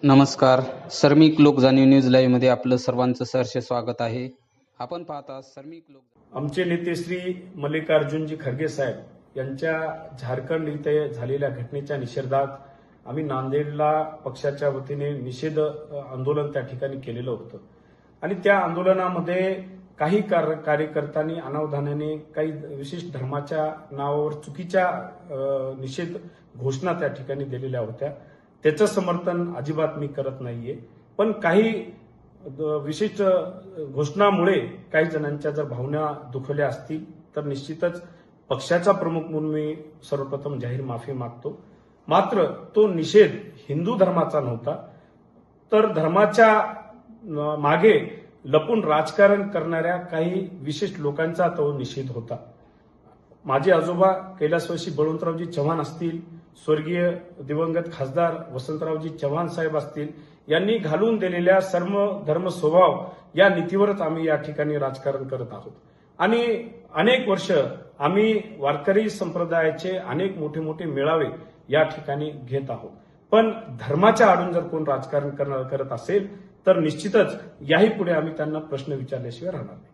नमस्कार. सर्मिक लोक जाणीव न्यूज लाईव्ह मध्ये आपलं सर्वांचं सहर्ष स्वागत आहे. आपण पाहता सर्मिक लोक. आमचे नेते श्री मल्लिकार्जुनजी खरगे साहेब यांच्या झारखंड इथे झालेल्या घटनेच्या निषेधात आम्ही नांदेडला पक्षाच्या वतीने निषेध आंदोलन त्या ठिकाणी केलेलं होतं आणि त्या आंदोलनामध्ये काही कार्यकर्त्यांनी अनावधानाने काही विशिष्ट धर्माच्या नावावर चुकीच्या निषेध घोषणा त्या ठिकाणी दिलेल्या होत्या. त्याचं समर्थन अजिबात मी करत नाहीये, पण काही विशिष्ट घोषणामुळे काही जणांच्या जर भावना दुखवल्या असतील तर निश्चितच पक्षाचा प्रमुख म्हणून मी सर्वप्रथम जाहीर माफी मागतो. मात्र तो निषेध हिंदू धर्माचा नव्हता, तर धर्माच्या मागे लपून राजकारण करणाऱ्या काही विशिष्ट लोकांचा तो निषेध होता. माझे आजोबा कैलासवासी बळवंतरावजी चव्हाण असतील, स्वर्गीय दिवंगत खासदार वसंतरावजी चव्हाण साहेब असतील, यांनी घालून दिलेल्या सर्व धर्म स्वभाव या नीतीवरच आम्ही या ठिकाणी राजकारण करत आहोत आणि अनेक वर्ष आम्ही वारकरी संप्रदायाचे अनेक मोठे मोठे मेळावे या ठिकाणी घेत आहोत. पण धर्माच्या आडून जर कोण राजकारण करत असेल तर निश्चितच याही पुढे आम्ही त्यांना प्रश्न विचारल्याशिवाय राहणार नाही.